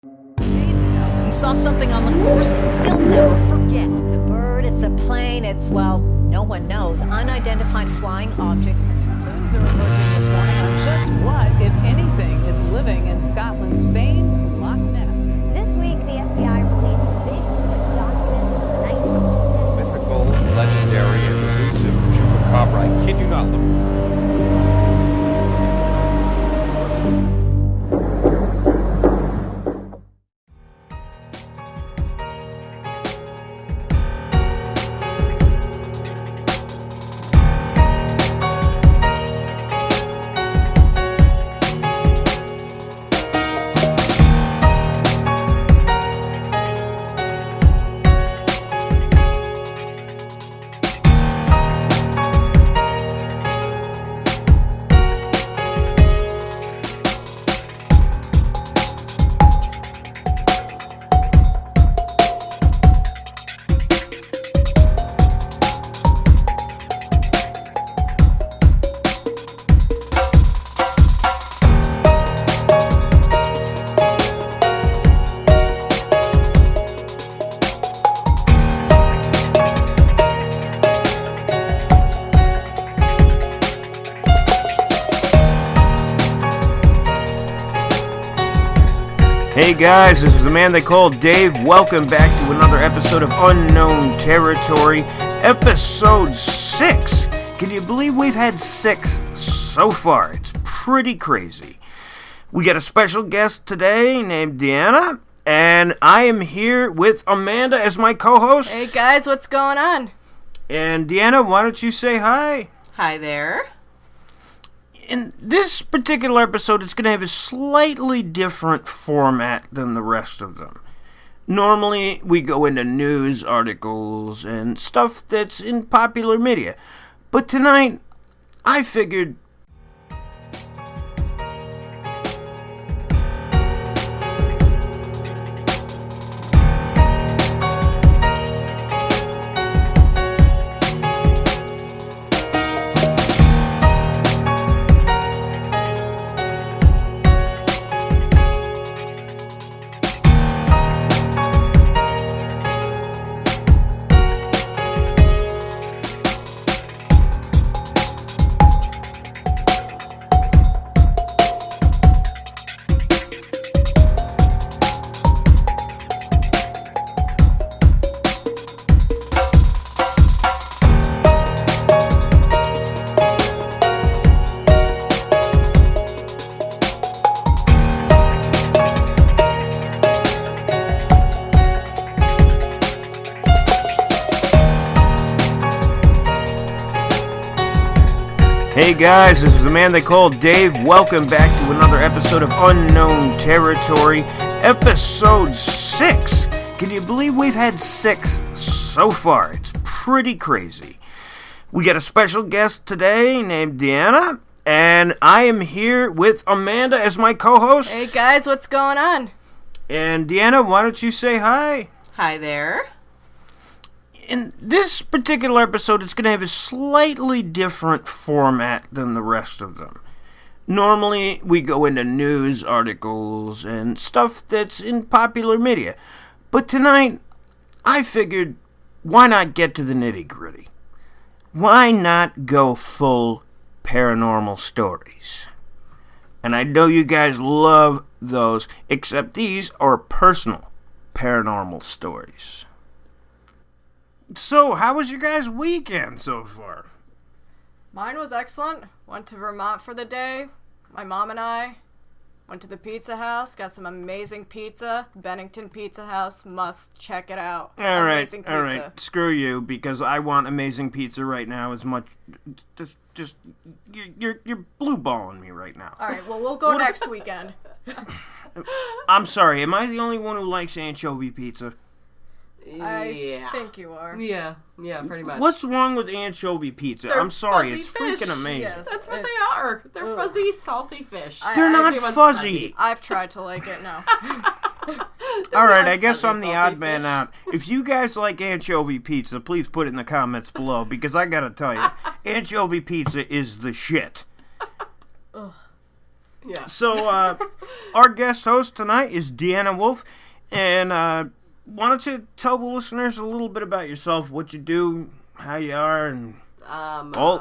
Days ago, he saw something on the course he'll never forget. It's a bird, it's a plane, well, no one knows. Unidentified flying objects. Clues are emerging this morning on just what, if anything, is living in Scotland's famed Loch Ness. This week, the FBI released big documents of the 19th century. Mythical, legendary, and elusive chupacabra. I kid you not. Hey guys, this is the man they call Dave. Welcome back to another episode of Unknown Territory, episode 6. Can you believe we've had 6 so far? It's pretty crazy. We got a special guest today named Deanna, and I am here with Amanda as my co-host. Hey guys, what's going on? And Deanna, why don't you say hi? Hi there. In this particular episode, it's going to have a slightly different format than the rest of them. Normally, we go into news articles and stuff that's in popular media. But tonight, I figured... Hey guys, this is the man they call Dave. Welcome back to another episode of Unknown Territory, episode 6. Can you believe we've had 6 so far? It's pretty crazy. We got a special guest today named Deanna, and I am here with Amanda as my co-host. Hey guys, what's going on? And Deanna, why don't you say hi? Hi there. In this particular episode, it's going to have a slightly different format than the rest of them. Normally, we go into news articles and stuff that's in popular media. But tonight, I figured, why not get to the nitty-gritty? Why not go full paranormal stories? And I know you guys love those, except these are personal paranormal stories. So, how was your guys' weekend so far? Mine was excellent. Went to Vermont for the day. My mom and I went to the pizza house, got some amazing pizza. Bennington Pizza House, must check it out. All Amazing right. pizza. Screw you, because I want amazing pizza right now as much. Just you're blue balling me right now. All right, well, we'll go next weekend. I'm sorry. Am I the only one who likes anchovy pizza? I think you are. Yeah, pretty much. What's wrong with anchovy pizza? They're I'm sorry, fuzzy it's fish. freaking amazing. Yes. That's what It's- they are. They're fuzzy, salty fish. They're not Everyone's fuzzy. I've tried to like it, no. All right, I Everyone's guess fuzzy, I'm the salty odd man fish. out. If you guys like anchovy pizza, please put it in the comments below, because I gotta tell you, anchovy pizza is the shit. Yeah. So, our guest host tonight is Deanna Wolf, and why don't you tell the listeners a little bit about yourself, what you do, how you are, and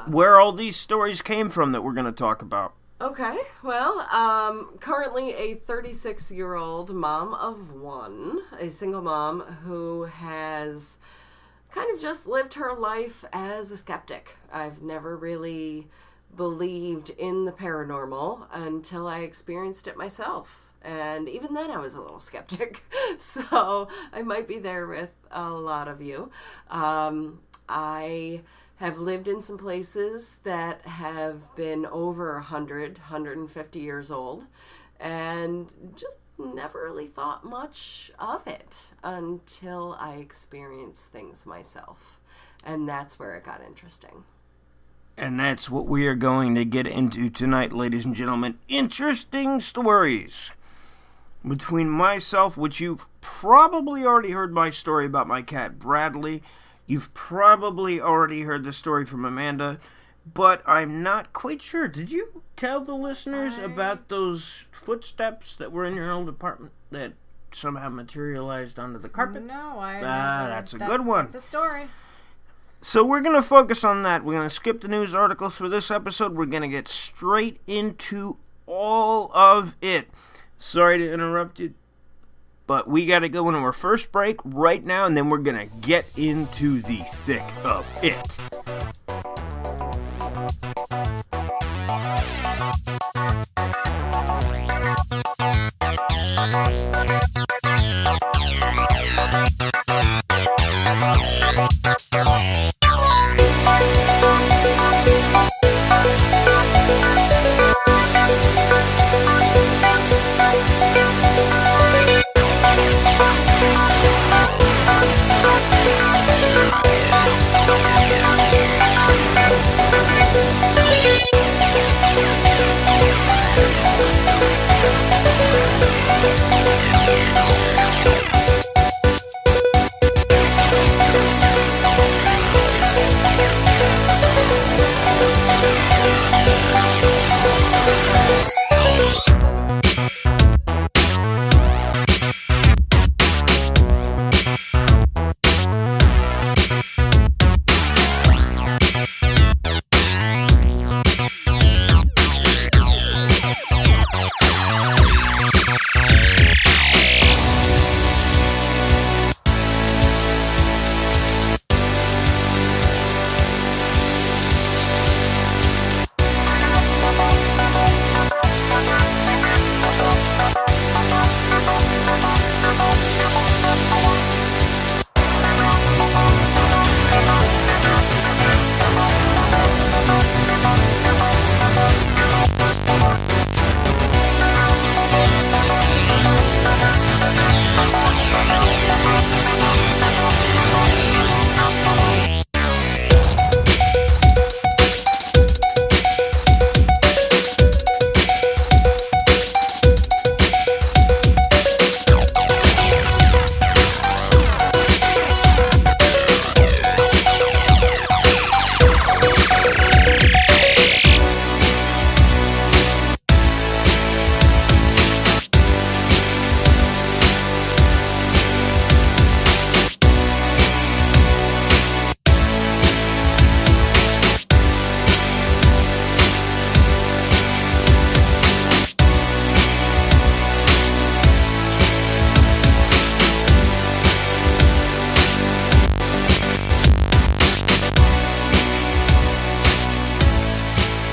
where all these stories came from that we're going to talk about. Okay, well, currently a 36-year-old mom of one, a single mom who has kind of just lived her life as a skeptic. I've never really believed in the paranormal until I experienced it myself. And even then I was a little skeptic. So I might be there with a lot of you. I have lived in some places that have been over 100, 150 years old, and just never really thought much of it until I experienced things myself. And that's where it got interesting. And that's what we are going to get into tonight, ladies and gentlemen. Interesting stories. Between myself, which you've probably already heard my story about my cat Bradley. You've probably already heard the story from Amanda, but I'm not quite sure. Did you tell the listeners about those footsteps that were in your old apartment that somehow materialized onto the carpet? No, I never. That's a good one. It's a story. So we're going to focus on that. We're going to skip the news articles for this episode. We're going to get straight into all of it. Sorry to interrupt you, but we got to go into our first break right now, and then we're going to get into the thick of it.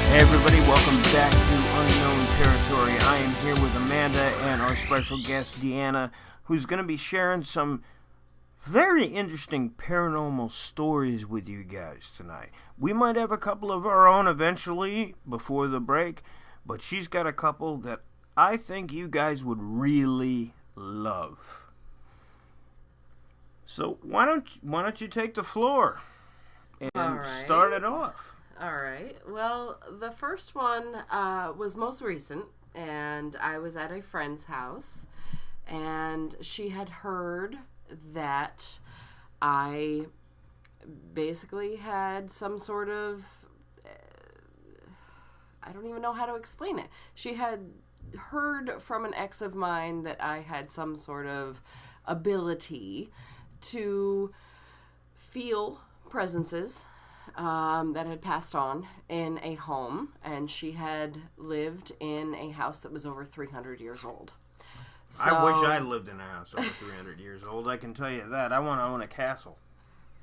Hey everybody, welcome back to Unknown Territory. I am here with Amanda and our special guest Deanna, who's going to be sharing some very interesting paranormal stories with you guys tonight. We might have a couple of our own eventually before the break, but she's got a couple that I think you guys would really love. So why don't you take the floor and start it off? All right. Well, the first one was most recent, and I was at a friend's house, and she had heard that I basically had some sort of, I don't even know how to explain it. She had heard from an ex of mine that I had some sort of ability to feel presences that had passed on in a home, and she had lived in a house that was over 300 years old. So, I wish I lived in a house over 300 years old. I can tell you that. I want to own a castle.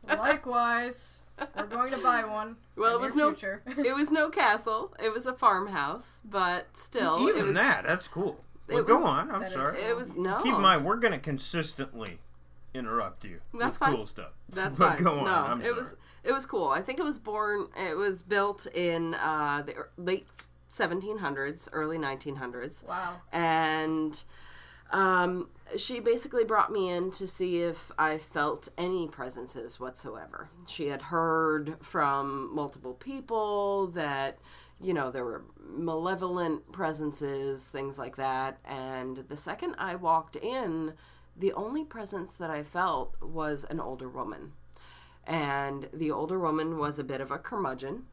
Likewise, we're going to buy one. Well, in the future. It was no castle. It was a farmhouse, but still, Even it was, that's cool. Well, it go was- on. I'm that is sorry. It was no. Keep in mind, we're going to consistently interrupt you That's with fine. cool stuff. That's but fine. go on. No, I'm it sorry. was cool. I think it was built in the late 1700s, early 1900s. Wow. And she basically brought me in to see if I felt any presences whatsoever. She had heard from multiple people that, there were malevolent presences, things like that. And the second I walked in, the only presence that I felt was an older woman. And the older woman was a bit of a curmudgeon.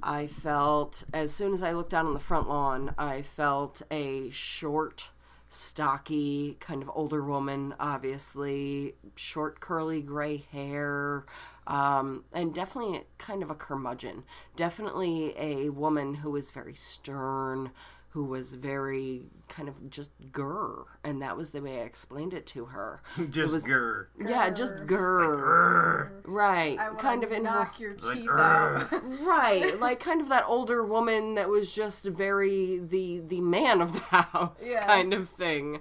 I felt, as soon as I looked down on the front lawn, I felt a short, stocky, kind of older woman, obviously, short, curly, gray hair, and definitely kind of a curmudgeon. Definitely a woman who was very stern, who was very kind of just grr, and that was the way I explained it to her. Just grr. Yeah, just grr. Right. I want Kind to of in knock her... your Like, teeth out. Right, like kind of that older woman that was just very the man of the house Yeah. kind of thing.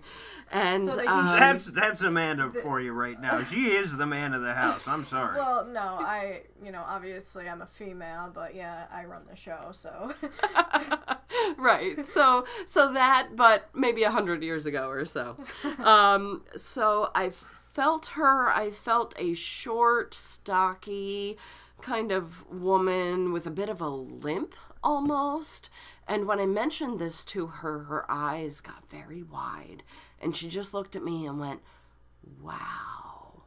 And So that That's Amanda for you right now. She is the man of the house. I'm sorry. Well, no, obviously I'm a female, but yeah, I run the show, so. right. So that, but maybe 100 years ago or so. So I felt her. I felt a short, stocky kind of woman with a bit of a limp almost. And when I mentioned this to her, her eyes got very wide. And she just looked at me and went, wow.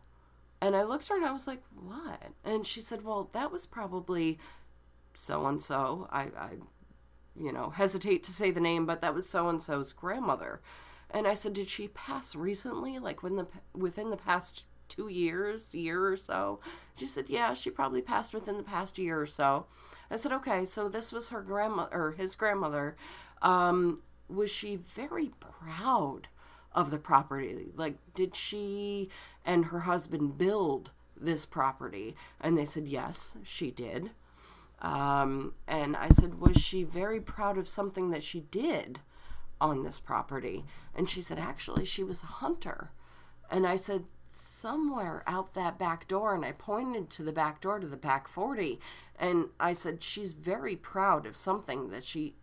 And I looked at her and I was like, what? And she said, well, that was probably so-and-so. I hesitate to say the name, but that was so-and-so's grandmother. And I said, did she pass recently? Like within the past 2 years, year or so? She said, yeah, she probably passed within the past year or so. I said, okay, so this was her grandma or his grandmother. Was she very proud of the property? Like, did she and her husband build this property? And they said, yes, she did. And I said, was she very proud of something that she did on this property? And she said, actually, she was a hunter. And I said, somewhere out that back door. And I pointed to the back door, to the back 40. And I said, she's very proud of something that she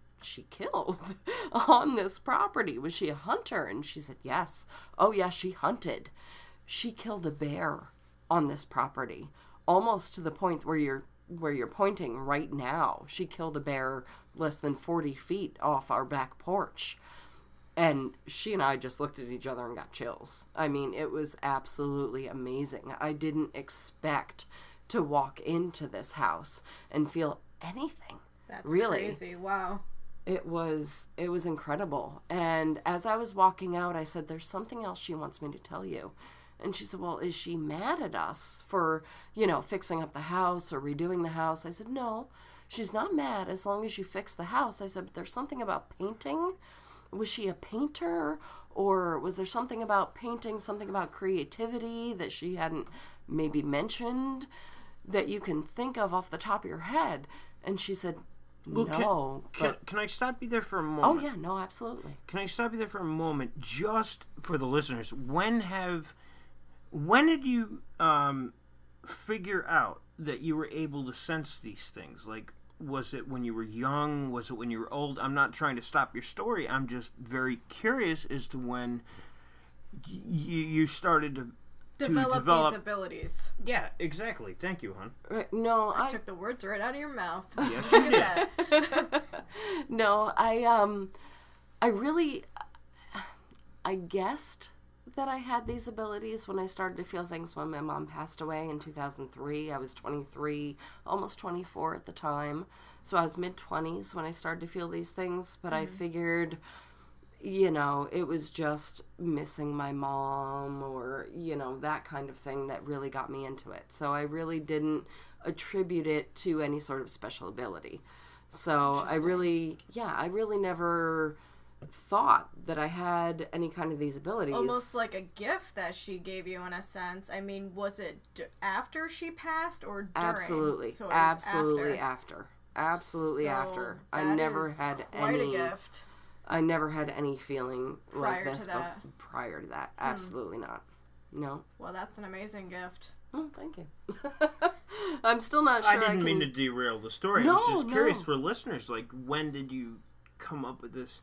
killed on this property. Was she a hunter? And she said, yes. Oh, yes, she hunted. She killed a bear on this property, almost to the point where you're pointing right now. She killed a bear less than 40 feet off our back porch. And she and I just looked at each other and got chills. I mean, it was absolutely amazing. I didn't expect to walk into this house and feel anything. That's really crazy. Wow. It was incredible. And as I was walking out, I said, there's something else she wants me to tell you. And she said, well, is she mad at us for, fixing up the house or redoing the house? I said, no, she's not mad as long as you fix the house. I said, but there's something about painting. Was she a painter, or was there something about painting, something about creativity that she hadn't maybe mentioned that you can think of off the top of your head? And she said, no. Can I stop you there for a moment? Oh, yeah, no, absolutely. Can I stop you there for a moment, just for the listeners? When did you figure out that you were able to sense these things? Like, was it when you were young? Was it when you were old? I'm not trying to stop your story. I'm just very curious as to when you started to Develop these abilities. Yeah, exactly. Thank you, hon. No, I took the words right out of your mouth. Yes, you Look at that. No, I guessed that I had these abilities when I started to feel things when my mom passed away in 2003. I was 23, almost 24 at the time. So I was mid-20s when I started to feel these things. But I figured, you know, it was just missing my mom or, you know, that kind of thing that really got me into it. So I really didn't attribute it to any sort of special ability. So I really never thought that I had any kind of these abilities. Almost like a gift that she gave you in a sense. I mean, was it after she passed or during? Absolutely. So it was Absolutely after. Absolutely So after. I that never is had quite any a gift. I never had any feeling like Prior to this that. prior to that. Absolutely not. No. Well, that's an amazing gift. Oh, thank you. I'm still not sure I didn't mean to derail the story. I was just curious for listeners, like, when did you come up with this?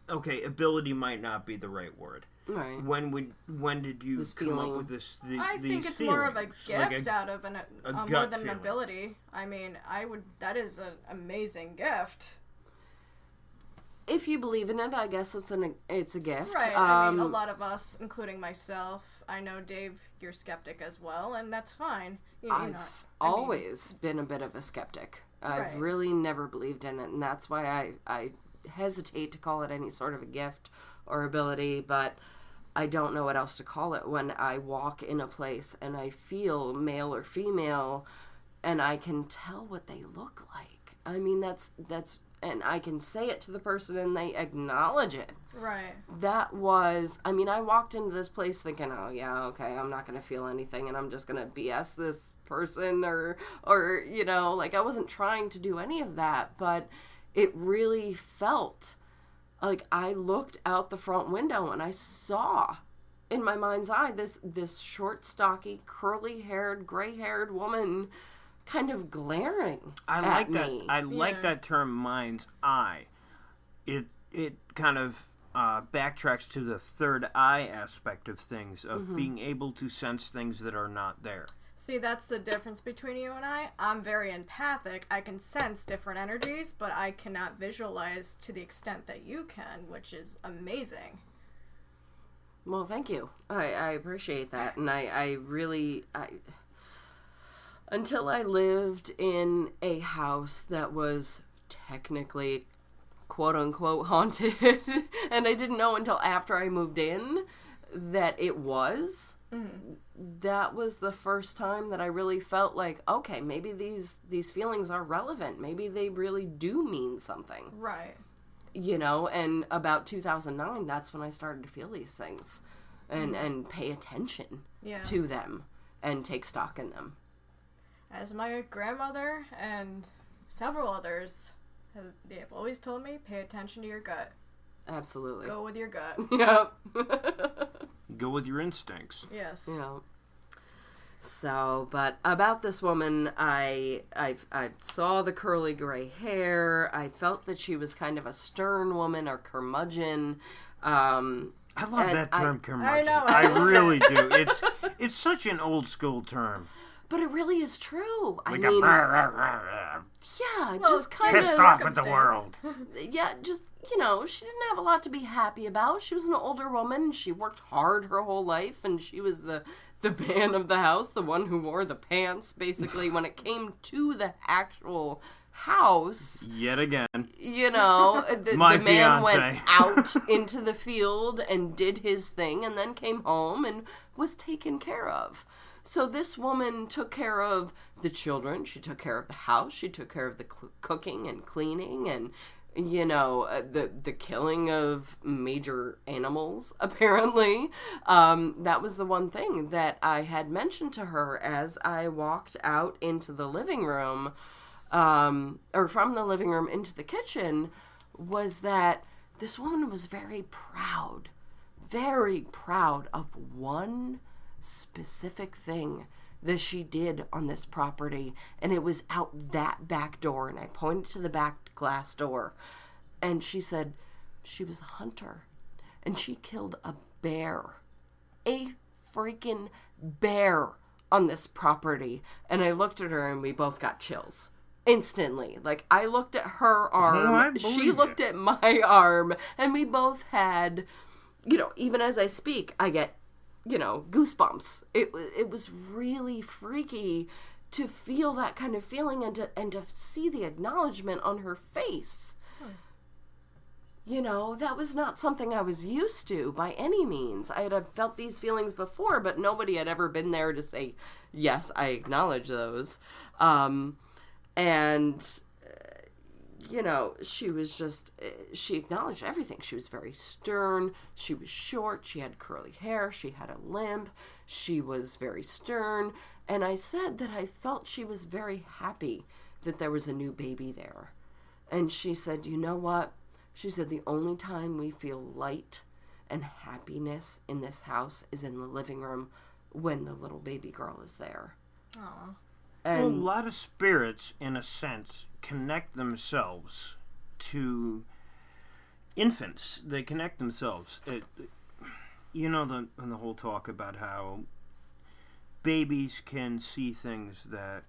Okay, ability might not be the right word. Right. When did you come up with this? I think it's feelings? more of a gift Like out of a more gut than an feeling. ability. I mean, that is an amazing gift. If you believe in it, I guess it's a gift. Right. I mean, a lot of us, including myself, I know, Dave, you're skeptic as well, and that's fine. I've always been a bit of a skeptic. I've really never believed in it, and that's why I hesitate to call it any sort of a gift or ability, but I don't know what else to call it when I walk in a place and I feel male or female and I can tell what they look like. I mean, that's and I can say it to the person and they acknowledge it. Right. That was, I mean, I walked into this place thinking, oh yeah, okay, I'm not going to feel anything and I'm just going to BS this person or, you know, like I wasn't trying to do any of that, but it really felt like I looked out the front window and I saw in my mind's eye this short, stocky, curly-haired, gray-haired woman kind of glaring at me. I like that term, mind's eye. It kind of backtracks to the third eye aspect of things, of being able to sense things that are not there. See, that's the difference between you and I. I'm very empathic. I can sense different energies, but I cannot visualize to the extent that you can, which is amazing. Well, thank you. I appreciate that. And I really until I lived in a house that was technically quote-unquote haunted, and I didn't know until after I moved in that it was. That was the first time that I really felt like, okay, maybe these feelings are relevant. Maybe they really do mean something. Right. You know, and about 2009, that's when I started to feel these things and pay attention to them and take stock in them. As my grandmother and several others, they have always told me, pay attention to your gut. Absolutely. Go with your gut. Yep. Go with your instincts. Yes. You know. So, but about this woman, I saw the curly gray hair. I felt that she was kind of a stern woman or curmudgeon. I love that term, curmudgeon. I know. I really do. It's such an old school term. But it really is true. Like I mean, well, just kind of pissed off at the world. Yeah, just, you know, she didn't have a lot to be happy about. She was an older woman. She worked hard her whole life, and she was the man of the house, the one who wore the pants, basically, when it came to the actual house. Yet again. You know, the man fiance. went out into the field and did his thing and then came home and was taken care of. So this woman took care of the children, she took care of the house, she took care of the cooking and cleaning and, you know, the killing of major animals, apparently. That was the one thing that I had mentioned to her as I walked out into the living room, or from the living room into the kitchen, was that this woman was very proud of one specific thing that she did on this property, and it was out that back door, and I pointed to the back glass door, and she said she was a hunter and she killed a freaking bear on this property. And I looked at her and we both got chills instantly. Like, I looked at her I arm, believe she you. looked at my arm, and we both had, you know, even as I speak, I get, you know, goosebumps. It was really freaky to feel that kind of feeling and to see the acknowledgement on her face. You know, that was not something I was used to by any means. I had felt these feelings before, but nobody had ever been there to say, yes, I acknowledge those. You know, she was just, she acknowledged everything. She was very stern. She was short. She had curly hair. She had a limp. She was very stern. And I said that I felt she was very happy that there was a new baby there. And she said, you know what? She said, the only time we feel light and happiness in this house is in the living room when the little baby girl is there. Aw. Well, a And lot of spirits, in a sense, connect themselves to infants. They connect themselves. You know the whole talk about how babies can see things that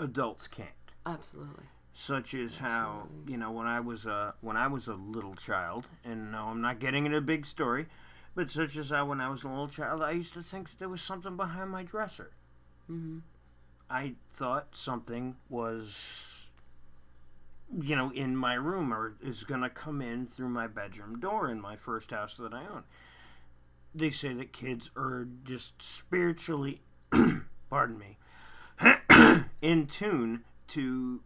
adults can't. absolutely. Such as how, you know, when I was a little child, and no, I'm not getting into a big story, but such as how when I was a little child, I used to think there was something behind my dresser. Mm-hmm. I thought something was, you know, in my room or is going to come in through my bedroom door in my first house that I own. They say that kids are just spiritually, pardon me, in tune to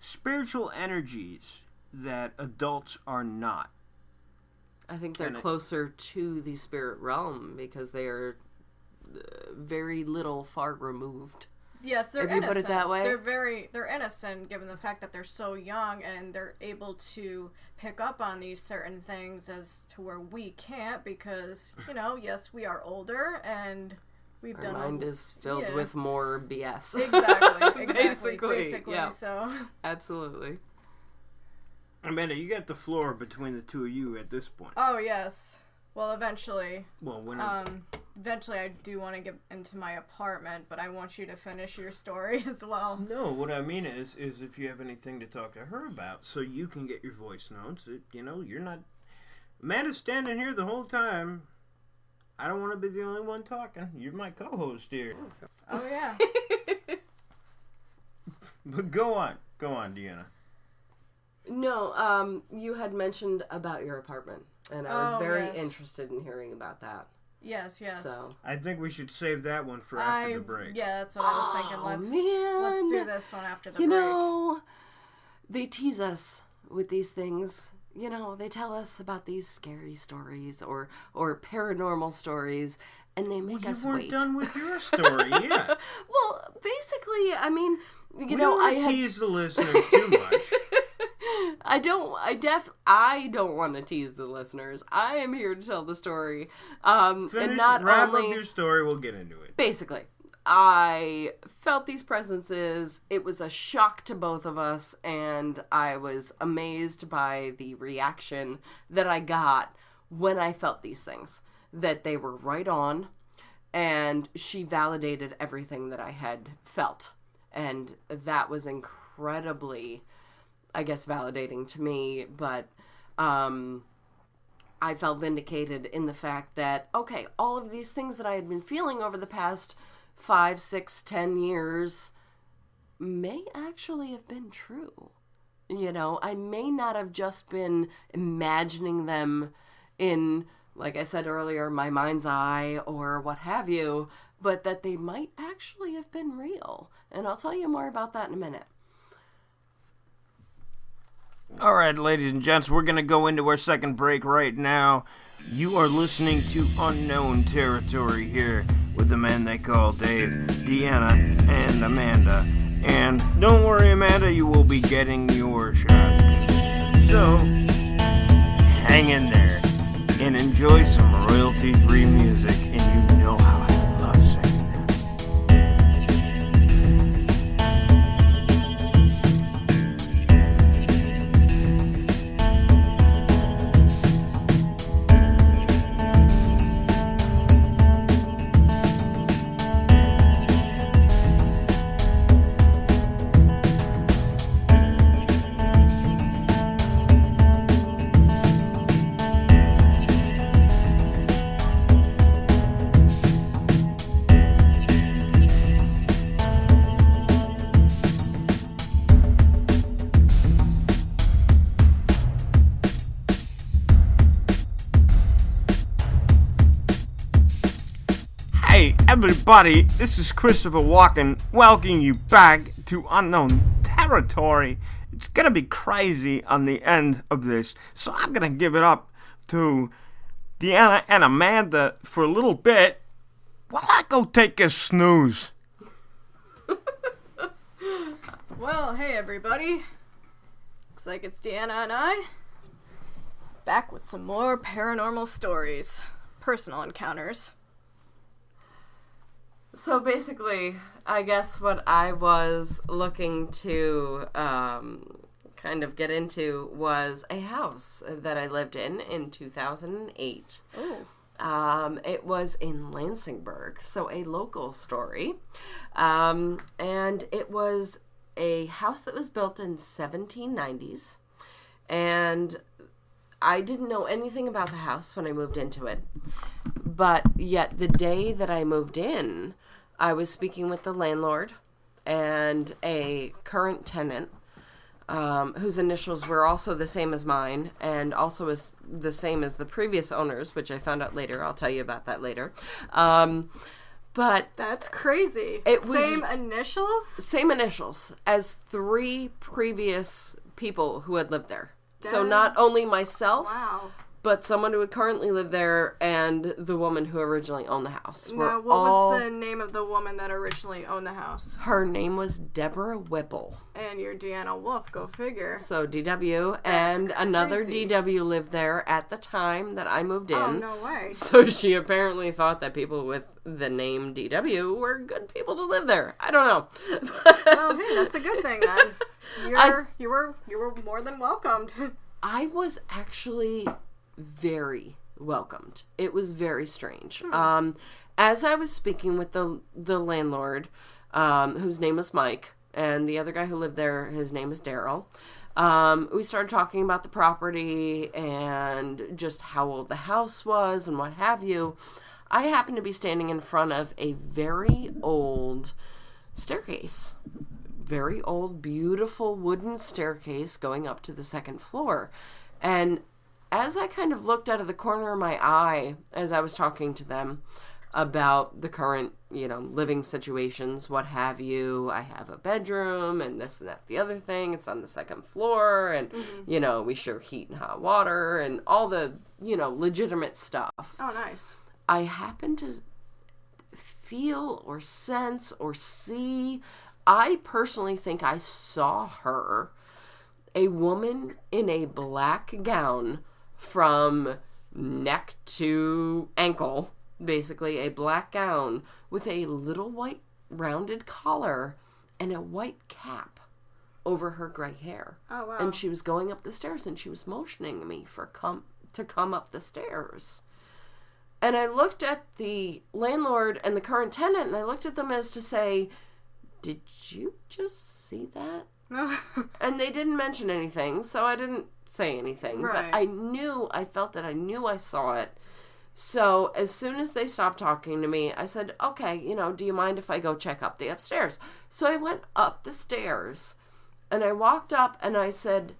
spiritual energies that adults are not. I think they're And closer to the spirit realm because they are very little far removed. Yes, they're If you innocent. put it that way. They're innocent given the fact that they're so young and they're able to pick up on these certain things as to where we can't because, you know, yes, we are older and we've Our done mind is filled yeah. with more BS. Exactly. Basically, yeah. So Absolutely. Amanda, you got the floor between the two of you at this point. oh yes. Well, eventually. Well, when Eventually I do want to get into my apartment, but I want you to finish your story as well. no, what I mean is if you have anything to talk to her about, so you can get your voice notes. You know, you're not. Amanda's standing here the whole time. I don't want to be the only one talking. You're my co-host here. Oh yeah. But go on, Deanna. No, you had mentioned about your apartment, and I was Oh, very yes. interested in hearing about that. Yes, yes. So, I think we should save that one for after the break. Yeah, that's what I was thinking. Oh, Let's man. do this one after the you break. know, they tease us with these things. You know, they tell us about these scary stories or paranormal stories, and they make us You weren't wait. done with your story yet. Well, basically, I mean, you We know, don't I wanna had tease the listeners too much. I don't want to tease the listeners. I am here to tell the story. Finish, and not wrap only up your story, we'll get into it. basically, I felt these presences. It was a shock to both of us, and I was amazed by the reaction that I got when I felt these things. That they were right on, and she validated everything that I had felt. And that was incredibly, I guess, validating to me, but I felt vindicated in the fact that, okay, all of these things that I had been feeling over the past 5, 6, 10 years may actually have been true. You know, I may not have just been imagining them in, like I said earlier, my mind's eye or what have you, but that they might actually have been real. And I'll tell you more about that in a minute. All right, ladies and gents, we're going to go into our second break right now. You are listening to Unknown Territory here with the man they call Dave, Deanna, and Amanda. And don't worry, Amanda, you will be getting your shot. So, hang in there and enjoy some royalty-free music, and you know how I love saying that. everybody, this is Christopher Walken welcoming you back to unknown territory. It's gonna be crazy on the end of this, so I'm gonna give it up to Deanna and Amanda for a little bit while I go take a snooze. Well, hey everybody. Looks like it's Deanna and I. Back with some more paranormal stories. Personal encounters. So basically, I guess what I was looking to kind of get into was a house that I lived in 2008. Oh. It was in Lansingburg, so a local story. And it was a house that was built in 1790s. And I didn't know anything about the house when I moved into it. But yet the day that I moved in, I was speaking with the landlord and a current tenant whose initials were also the same as mine and also is the same as the previous owners, which I found out later. I'll tell you about that later. But that's crazy. It was same initials? Same initials as 3 previous people who had lived there. So not only myself, wow, but someone who would currently live there and the woman who originally owned the house. Now, what was the name of the woman that originally owned the house? Her name was Deborah Whipple. And you're Deanna Wolf, go figure. So DW, and another crazy. DW lived there at the time that I moved in. Oh, no way. So she apparently thought that people with the name DW were good people to live there. I don't know. Well, hey, that's a good thing then. You were more than welcomed. I was actually very welcomed. It was very strange. As I was speaking with the landlord, whose name was Mike, and the other guy who lived there, his name is Daryl, we started talking about the property and just how old the house was and what have you. I happened to be standing in front of a very old staircase. Very old, beautiful wooden staircase going up to the second floor. And as I kind of looked out of the corner of my eye as I was talking to them about the current, living situations, what have you, I have a bedroom and this and that, the other thing. It's on the second floor and, we share heat and hot water and all the, legitimate stuff. Oh, nice. I happened to feel or sense or see, I personally think I saw her, a woman in a black gown from neck to ankle, basically a black gown with a little white rounded collar and a white cap over her gray hair. Oh, wow. And she was going up the stairs and she was motioning me to come up the stairs. And I looked at the landlord and the current tenant and I looked at them as to say, did you just see that? And they didn't mention anything, so I didn't say anything. Right. But I felt it, I knew I saw it. So as soon as they stopped talking to me, I said, okay, do you mind if I go check up the upstairs? So I went up the stairs and I walked up and I said,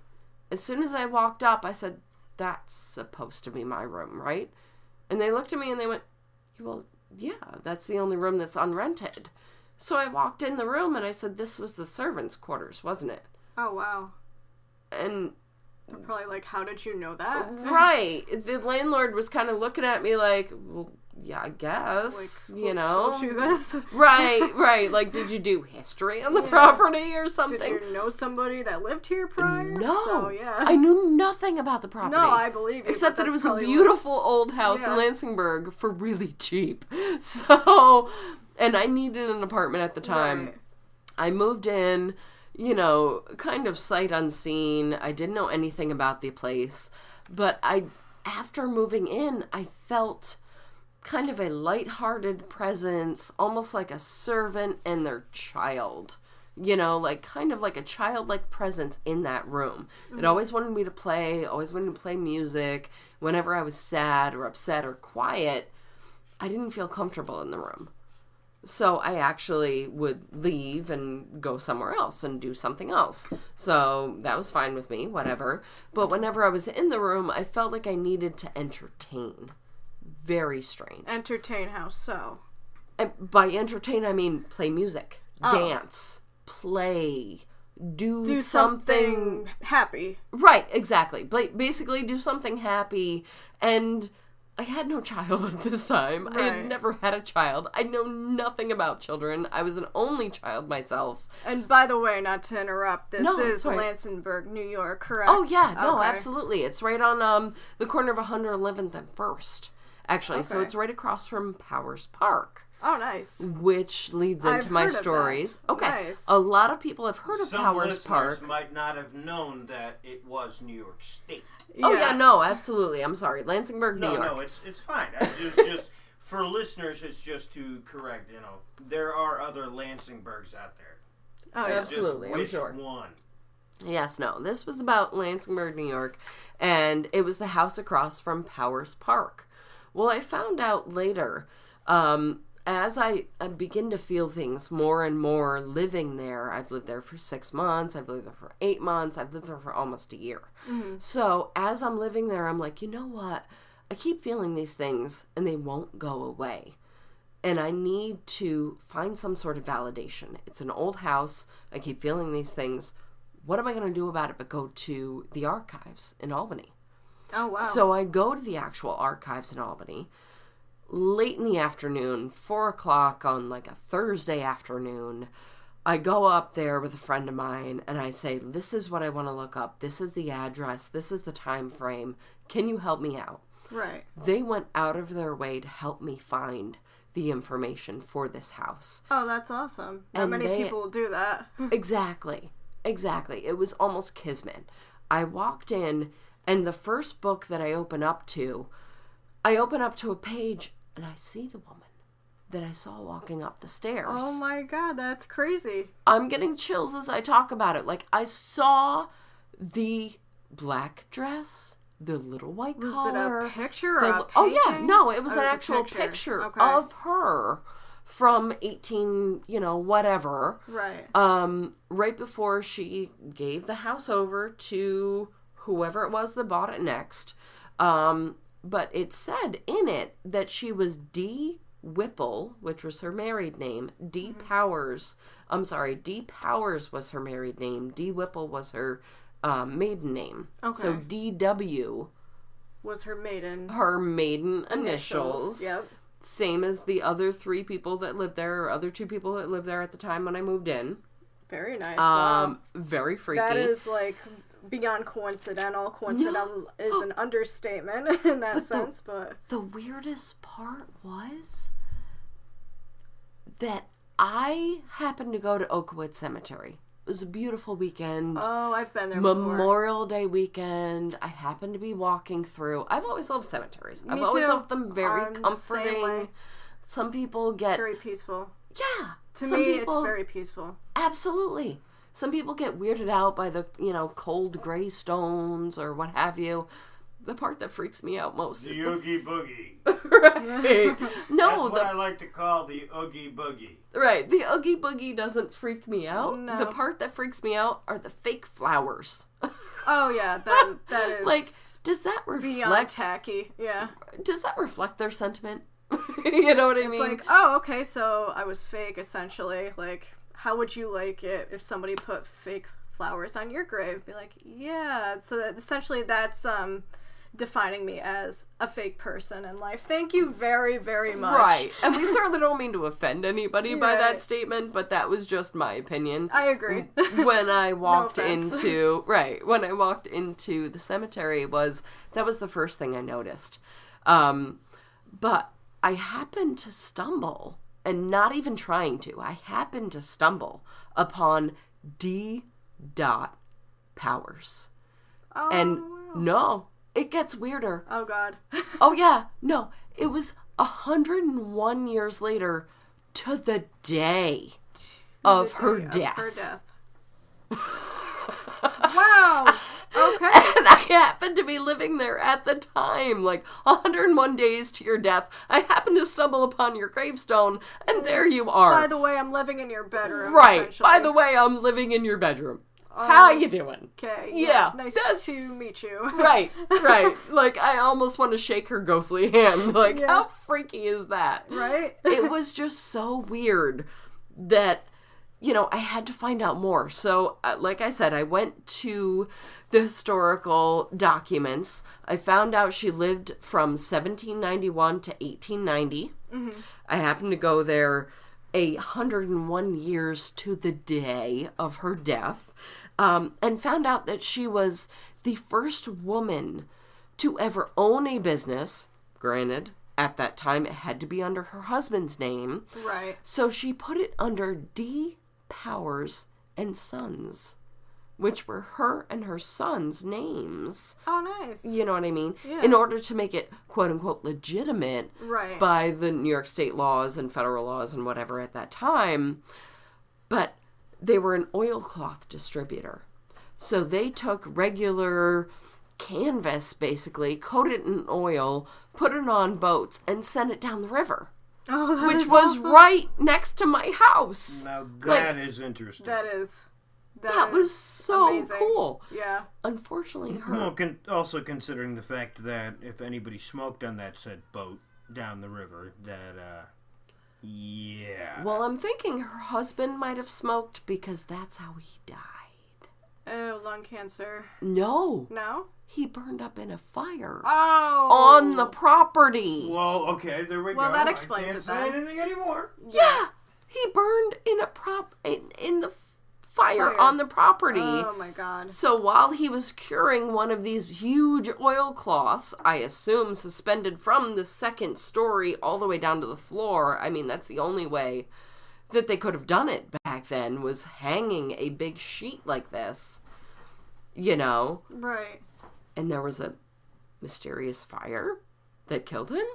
as soon as I walked up, I said, that's supposed to be my room, right? And they looked at me and they went, well, yeah, that's the only room that's unrented. So I walked in the room and I said, this was the servants' quarters, wasn't it? Oh, wow. And they're probably like, how did you know that? Right. The landlord was kind of looking at me like, well, yeah, I guess, Who told you this? Right. Like, did you do history on the property or something? Did you know somebody that lived here prior? No. So, yeah. I knew nothing about the property. No, I believe you. Except that it was a probably beautiful old house in Lansingburg for really cheap. So, and I needed an apartment at the time. Right. I moved in, kind of sight unseen. I didn't know anything about the place. But after moving in, I felt kind of a lighthearted presence, almost like a servant and their child. Kind of like a childlike presence in that room. It always wanted me to play, music. Whenever I was sad or upset or quiet, I didn't feel comfortable in the room. So I actually would leave and go somewhere else and do something else. So that was fine with me, whatever. But whenever I was in the room, I felt like I needed to entertain. Very strange. Entertain how so? And by entertain, I mean play music, dance, play, do something happy. Right, exactly. Basically do something happy. And I had no child at this time. I had never had a child. I know nothing about children. I was an only child myself. And by the way, not to interrupt, this is Lansingburgh, New York, correct? Oh, yeah. No, absolutely. It's right on the corner of 111th and 1st, actually. So it's right across from Powers Park. Oh, nice. Which leads into my stories. Okay. Nice. A lot of people have heard of Powers Park. Some might not have known that it was New York State. Oh, yeah, no, absolutely. I'm sorry. Lansingburgh, New York. No, it's fine. Just for listeners, it's just to correct, there are other Lansingburgs out there. Oh, It's absolutely, just I'm sure. Which one? Yes, no. This was about Lansingburgh, New York, and it was the house across from Powers Park. Well, I found out later, as I begin to feel things more and more living there. I've lived there for 6 months. I've lived there for 8 months. I've lived there for almost a year. Mm-hmm. So as I'm living there, I'm like, you know what? I keep feeling these things and they won't go away. And I need to find some sort of validation. It's an old house. I keep feeling these things. What am I going to do about it but go to the archives in Albany? Oh, wow. So I go to the actual archives in Albany. Late in the afternoon, 4 o'clock on like a Thursday afternoon, I go up there with a friend of mine and I say, this is what I want to look up. This is the address. This is the time frame. Can you help me out? Right. They went out of their way to help me find the information for this house. Oh, that's awesome. Not many people do that. Exactly. It was almost kismet. I walked in and the first book that I open up to a page and I see the woman that I saw walking up the stairs. Oh my God, that's crazy. I'm getting chills as I talk about it. Like, I saw the black dress, the little white collar. Was it a picture or a painting? Oh yeah, no, it was an a actual picture okay. of her from 18, whatever. Right. Right before she gave the house over to whoever it was that bought it next. But it said in it that she was D. Whipple, which was her married name. D. Powers was her married name. D. Whipple was her maiden name. Okay. So D.W. was her maiden initials. Yep. Same as the other 3 people that lived there, or other 2 people that lived there at the time when I moved in. Very nice. Wow. Very freaky. That is like beyond coincidental. Coincidental is an understatement in that sense, but the weirdest part was that I happened to go to Oakwood Cemetery. It was a beautiful weekend. Oh, I've been there before. Memorial Day weekend. I happened to be walking through. I've always loved cemeteries. I've always loved them. Very comforting. Some people get very peaceful. Yeah. To me, it's very peaceful. Absolutely. Some people get weirded out by the, cold gray stones or what have you. The part that freaks me out most is the Oogie Boogie. Right. No, that's what I like to call the Oogie Boogie. Right. The Oogie Boogie doesn't freak me out. No. The part that freaks me out are the fake flowers. Oh yeah, that is like, does that reflect beyond tacky? Yeah. Does that reflect their sentiment? You know what I mean? It's like, oh, okay, so I was fake essentially. Like, how would you like it if somebody put fake flowers on your grave? Be like, yeah. So that essentially that's defining me as a fake person in life. Thank you very, very much. Right. And we certainly don't mean to offend anybody by that statement, but that was just my opinion. I agree. When I walked when I walked into the cemetery that was the first thing I noticed. But I happened to stumble, and not even trying to, I happened to stumble upon D. Powers. Oh, and wow. No, it gets weirder. Oh, God. Oh, yeah. No, it was 101 years later to the day of her death. Wow. Okay. And I happened to be living there at the time, like 101 days to your death. I happened to stumble upon your gravestone, and there you are. By the way, I'm living in your bedroom. Right. By the way, I'm living in your bedroom. How you doing? Okay. Yeah, Nice that's- to meet you. Right. Like, I almost want to shake her ghostly hand. Like, Yeah. how freaky is that? Right? It was just so weird that, you know, I had to find out more. So, like I said, I went to the historical documents. I found out she lived from 1791 to 1890. I happened to go there 101 years to the day of her death, and found out that she was the first woman to ever own a business. Granted, at that time, it had to be under her husband's name. Right. So she put it under D. Powers and Sons, which were her and her son's names. Oh, nice. You know what I mean? Yeah. In order to make it quote unquote legitimate Right. by the New York state laws and federal laws and whatever at that time. But they were an oilcloth distributor. So they took regular canvas, basically, coated it in oil, put it on boats, and sent it down the river. Oh, that Which is was awesome. right next to my house. Now that is interesting. That is. That was so amazing. cool. Yeah. Unfortunately, her. Well, also considering the fact that if anybody smoked on that said boat down the river, that, yeah. Well, I'm thinking her husband might have smoked because that's how he died. Oh, lung cancer. No. No? He burned up in a fire Oh. on the property. Well, okay, there we go. Well, that explains I can't it say then. anything anymore. Yeah. He burned in a in the fire on the property. Oh, my God. So while he was curing one of these huge oilcloths, I assume suspended from the second story all the way down to the floor, I mean, that's the only way that they could have done it back then, was hanging a big sheet like this, you know? Right. And there was a mysterious fire that killed him.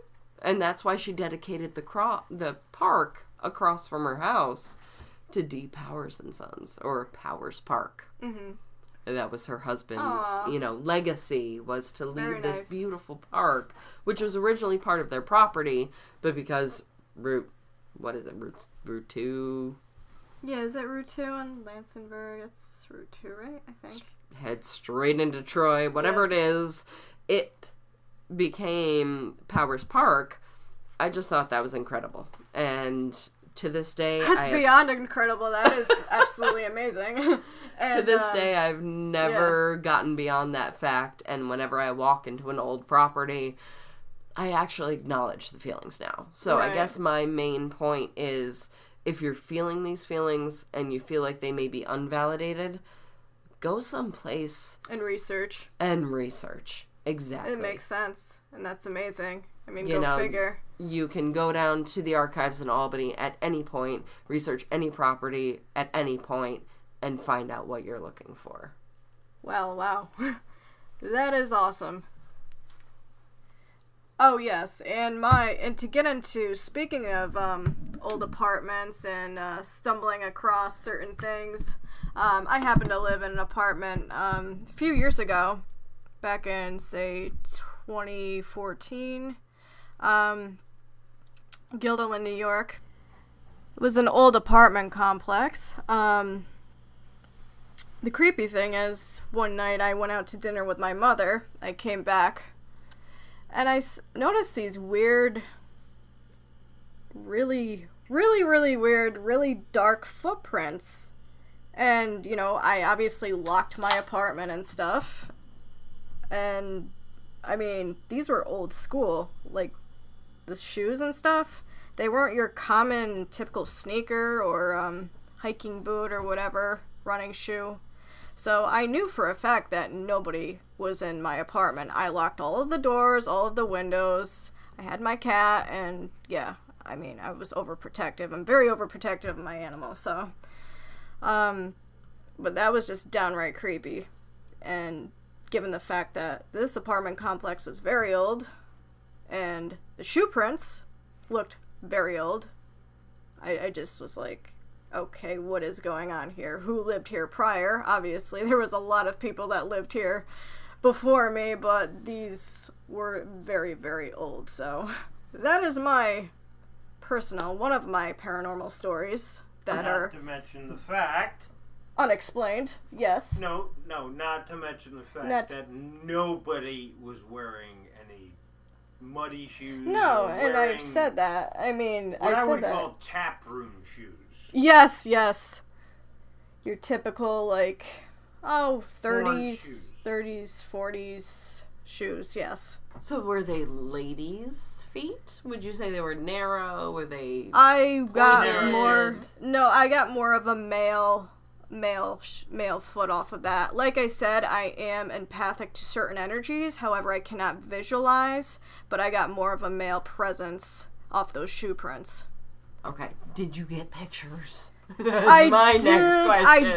And that's why she dedicated the park across from her house to D. Powers and Sons, or Powers Park. Mm-hmm. And that was her husband's, Aw. you know, legacy, was to Very leave this nice. beautiful park, which was originally part of their property, but because Route 2 Yeah, is it Route 2 in Lansingburg? It's Route 2, right? I think. head straight into Troy, whatever it is, it became Powers Park. I just thought that was incredible. And to this day, That's beyond incredible. That is absolutely amazing. And, to this day, I've never gotten beyond that fact. And whenever I walk into an old property, I actually acknowledge the feelings now. So I Right. guess my main point is, if you're feeling these feelings and you feel like they may be unvalidated, go someplace And research. and research. Exactly. It makes sense. And that's amazing. I mean, You go know, figure. You can go down to the archives in Albany at any point, research any property at any point, and find out what you're looking for. Well, wow. That is awesome. Oh, yes. And to get into, speaking of old apartments and stumbling across certain things, I happen to live in an apartment a few years ago, back in, say, 2014, Guilderland, New York. It was an old apartment complex. The creepy thing is, one night I went out to dinner with my mother. I came back, and I noticed these weird, really weird, really dark footprints. And, you know, I obviously locked my apartment and stuff. And, I mean, these were old school. Like, the shoes and stuff, they weren't your common typical sneaker or hiking boot or whatever, running shoe. So I knew for a fact that nobody was in my apartment. I locked all of the doors, all of the windows. I had my cat, and yeah, I mean, I was overprotective. I'm very overprotective of my animals, so. But that was just downright creepy. And given the fact that this apartment complex was very old, and the shoe prints looked very old, I just was like, okay, what is going on here? Who lived here prior? Obviously, there was a lot of people that lived here before me, but these were very, very old. So that is my one of my paranormal stories that Not are... to mention the fact unexplained. Yes. No, not to mention the fact Not- that nobody was wearing any muddy shoes. No, or and wearing I've said that. I mean, what I said would that. call taproom shoes. Yes, yes. Your typical, like, 30s, shoes. 30s, 40s shoes, yes. So were they ladies' feet? Would you say they were narrow? Were they... I got Pointed. more... No, I got more of a male foot off of that. Like I said, I am empathic to certain energies. However, I cannot visualize, but I got more of a male presence off those shoe prints. Okay. Did you get pictures? I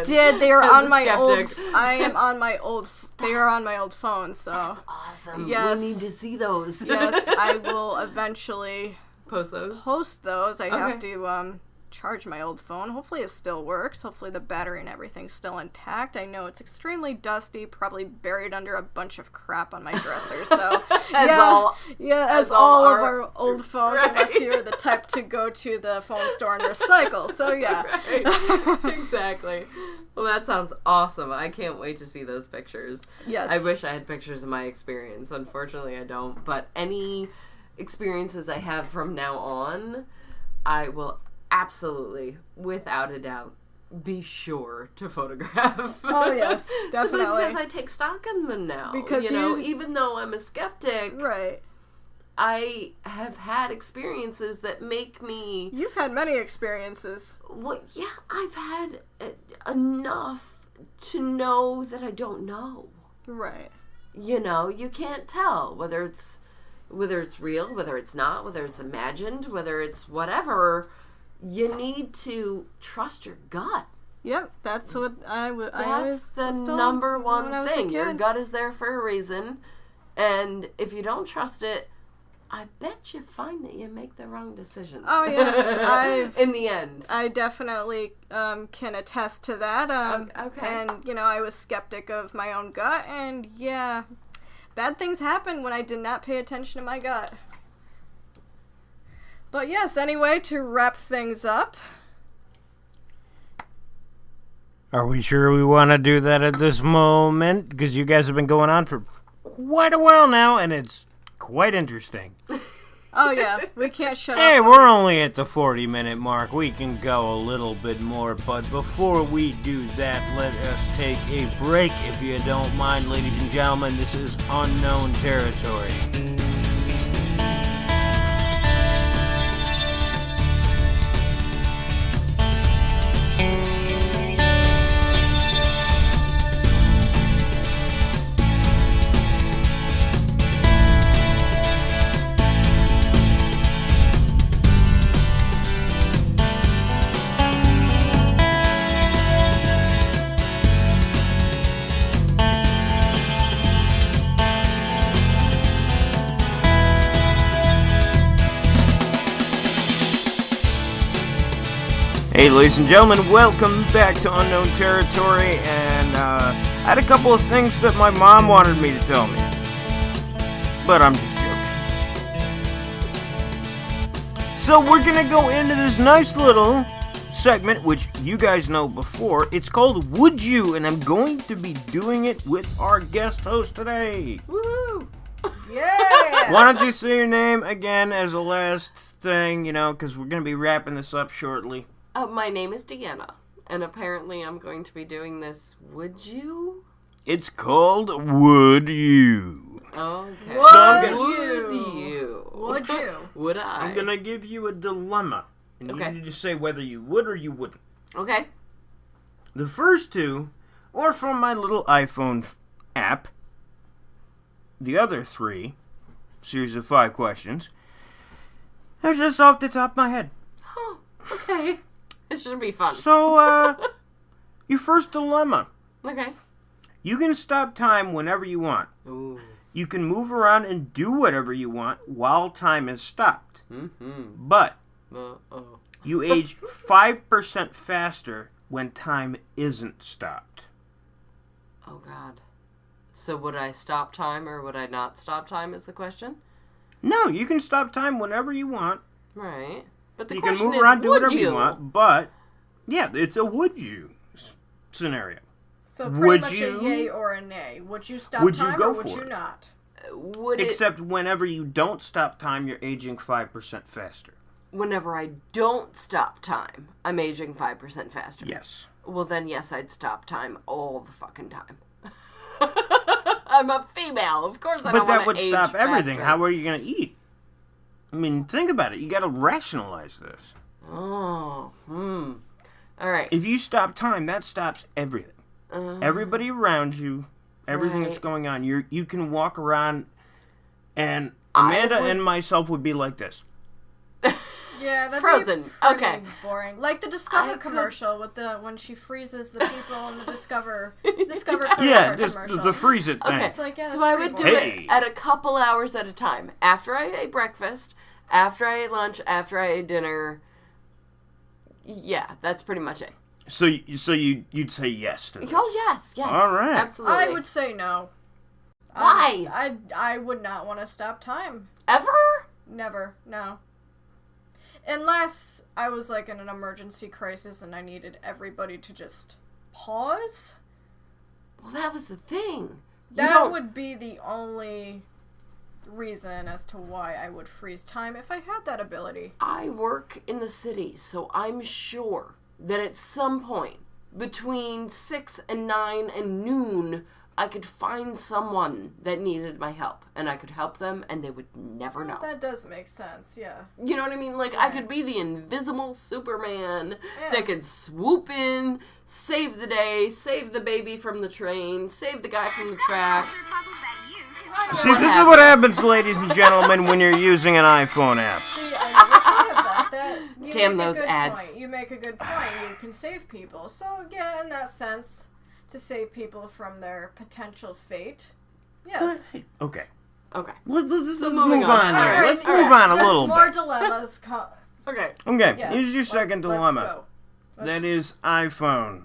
did. They are As on a my old. skeptic. I am on my old. They are on my old phone. So That's awesome. Yes. We need to see those. yes, I will eventually Post those. post those. I have Okay. to charge my old phone. Hopefully it still works. Hopefully the battery and everything's still intact. I know it's extremely dusty, probably buried under a bunch of crap on my dresser. So As all as all all of our- our old phones, Right. unless you're the type to go to the phone store and recycle. So yeah. Right. Exactly. Well, that sounds awesome. I can't wait to see those pictures. Yes. I wish I had pictures of my experience. Unfortunately, I don't. But any experiences I have from now on, I will absolutely, without a doubt, be sure to photograph. Oh, yes, Simply definitely. because I take stock in them now. Because you know, you- even though I'm a skeptic, Right. I have had experiences that make me... You've had many experiences. Well, yeah, I've had enough to know that I don't know. Right. You know, you can't tell whether it's real, whether it's not, whether it's imagined, whether it's whatever. You need to trust your gut. Yep, that's what I That's the was told number when one I was a thing. Your kid. gut is there for a reason. And if you don't trust it, I bet you find that you make the wrong decisions. Oh, yes, in the end. I definitely can attest to that. Okay. And, you know, I was skeptic of my own gut, and yeah, bad things happen when I did not pay attention to my gut. But yes, anyway, to wrap things up. Are we sure we want to do that at this moment? Because you guys have been going on for quite a while now, and it's quite interesting. Oh, yeah, we can't shut Hey, up. we're only at the 40-minute mark. We can go a little bit more, but before we do that, let us take a break, if you don't mind, ladies and gentlemen. This is Unknown Territory. Hey, ladies and gentlemen, welcome back to Unknown Territory, and I had a couple of things that my mom wanted me to tell me, but I'm just joking. So we're gonna go into this nice little segment, which you guys know before. It's called Would You, and I'm going to be doing it with our guest host today. Woo! Yeah! Why don't you say your name again as the last thing, you know, because we're gonna be wrapping this up shortly. My name is Deanna, and apparently I'm going to be doing this. Would you? It's called Would You. Okay. Would So I'm gonna- you? Would you? Would I? I'm gonna give you a dilemma, and Okay. you need to say whether you would or you wouldn't. Okay. The first two are from my little iPhone app. The other three, series of 5 questions, are just off the top of my head. Oh, okay. This should be fun. So, your first dilemma. Okay. You can stop time whenever you want. Ooh. You can move around and do whatever you want while time is stopped. Mm-hmm. But Uh-oh. you age 5% faster when time isn't stopped. Oh, God. So would I stop time or would I not stop time is the question? No, you can stop time whenever you want. Right. But the You can question move is, around, do would whatever you? you want. But, yeah, it's a would you. So scenario. pretty Would much you- a yay or a nay. Would you stop Would you time go or would for you it? not? Would it, Except whenever you don't stop time, you're aging 5% faster. whenever I don't stop time, I'm aging 5% faster. Yes. Well, then, yes, I'd stop time all the fucking time. I'm a female. Of course I But don't that want would to age stop everything. faster. How are you going to eat? I mean, think about it. You got to rationalize this. Oh, All right. If you stop time, that stops everything. Everybody around you, everything that's Right. going on. You can walk around, and I Amanda would- and myself would be like this. Yeah, that'd Frozen. be pretty Okay. boring. Like the Discover I could- commercial with the when she freezes the people in the Discover Yeah, just commercial. the freeze it thing. Okay, It's like, yeah, so that's I pretty would do boring. Hey. it at a couple hours at a time. After I ate breakfast, after I ate lunch, after I ate dinner. Yeah, that's pretty much it. So you'd say yes to this. Oh, yes. All right. Absolutely. I would say no. Why? I would not want to stop time. Ever? Never. No. Unless I was like in an emergency crisis and I needed everybody to just pause. Well, that was the thing. That would be the only reason as to why I would freeze time if I had that ability. I work in the city, so I'm sure that at some point between 6 and 9 and noon, I could find someone that needed my help, and I could help them, and they would never know. That does make sense, yeah. You know what I mean? Like, I could be the invisible Superman Yeah. that could swoop in, save the day, save the baby from the train, save the guy from the tracks. See, this is what happens, ladies and gentlemen, when you're using an iPhone app. See, I never thought of that. You Damn make a those good ads. point. You make a good point. You can save people. So, yeah, in that sense, to save people from their potential fate, yes. Okay. Okay. Let's moving move on. on here. Alright, Let's alright. move on a There's little more bit. dilemmas. Okay. Okay, Yes. here's your second dilemma. Let's go. That is iPhone.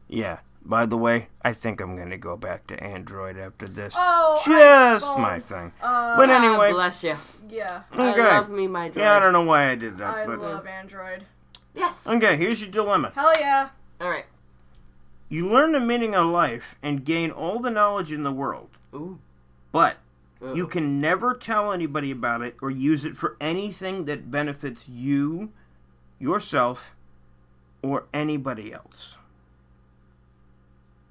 Yeah. By the way, I think I'm gonna go back to Android after this. Oh, just iPhone. my thing. But God anyway, bless you. Yeah. okay. I love me my droid. Yeah, I don't know why I did that, I but love Android. Yes. okay. Here's your dilemma. Hell yeah. All right. You learn the meaning of life and gain all the knowledge in the world, Ooh. but you can never tell anybody about it or use it for anything that benefits you, yourself, or anybody else.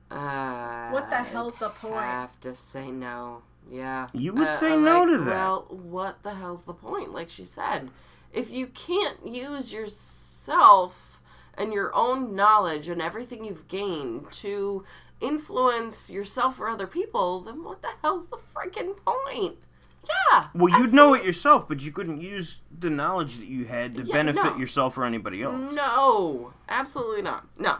What the hell's the point? I have to say no. Yeah. You would say no to that. Well, what the hell's the point? Like she said, if you can't use yourself and your own knowledge and everything you've gained to influence yourself or other people, then what the hell's the freaking point? Yeah. Well, you'd know it yourself, but you couldn't use the knowledge that you had to Yeah, benefit no. yourself or anybody else. No, absolutely not. No.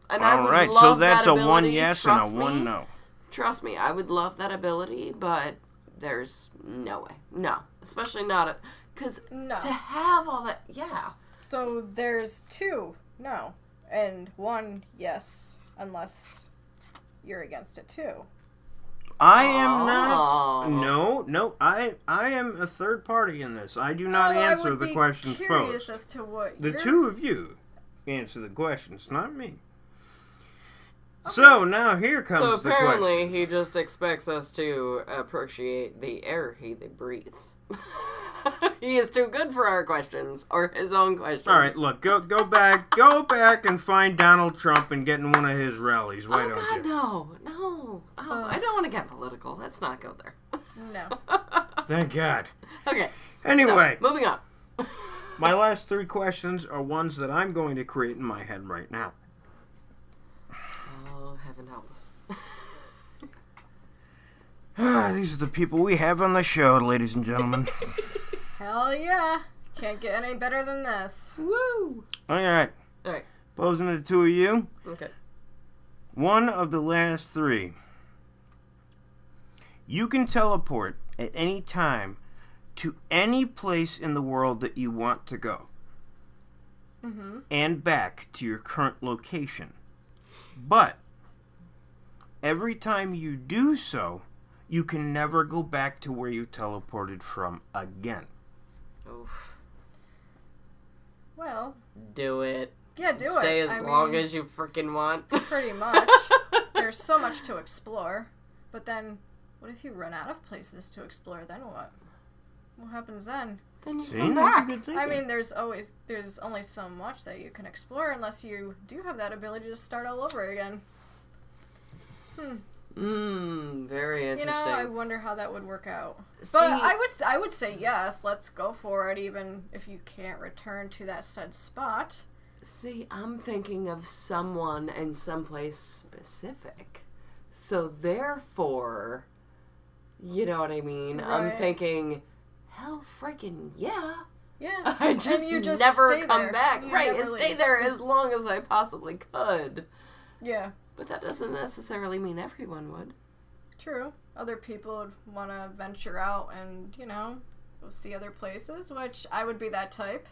And All right, love so that's that a one ability, yes and trust a one me. no. Trust me, I would love that ability, but there's no way. No. Especially not because No. to have all that, yeah. So there's two no, and one yes, unless you're against it too. I am not. Oh. No. I am a third party in this. I do not Well, I answer would the be questions curious posed. as to what The you're- two of you answer the questions, not me. So now here comes So the question. apparently he just expects us to appreciate the air he breathes. He is too good for our questions or his own questions. All right, look, go back and find Donald Trump and get in one of his rallies. Why Oh don't God, you? no. Oh, I don't want to get political. Let's not go there. No. Thank God. Okay. Anyway, So, moving on. my last three questions are ones that I'm going to create in my head right now. Oh, heaven help us. These are the people we have on the show, ladies and gentlemen. Hell yeah. Can't get any better than this. Woo! All right, All right. posing to the two of you. Okay. One of the last three. You can teleport at any time to any place in the world that you want to go. And back to your current location. But every time you do so, you can never go back to where you teleported from again. Oof. Well, Do it. Yeah, do it. Stay as I long mean, as you freaking want. pretty much. There's so much to explore. But then, what if you run out of places to explore? Then what? What happens then? Then you See, come that's a back. good thing. I mean, there's only so much that you can explore unless you do have that ability to start all over again. Very You know, interesting. I wonder how that would work out. See- But I would say yes. Let's go for it, even if you can't return to that said spot. See, I'm thinking of someone and someplace specific. So therefore, you know what I mean? I'm Right. thinking, hell freaking yeah. Yeah. I just, And you just never stay come there. back. You Right, never and stay leave. there as long as I possibly could. Yeah. But that doesn't necessarily mean everyone would. True. Other people would want to venture out and, you know, go see other places, which I would be that type.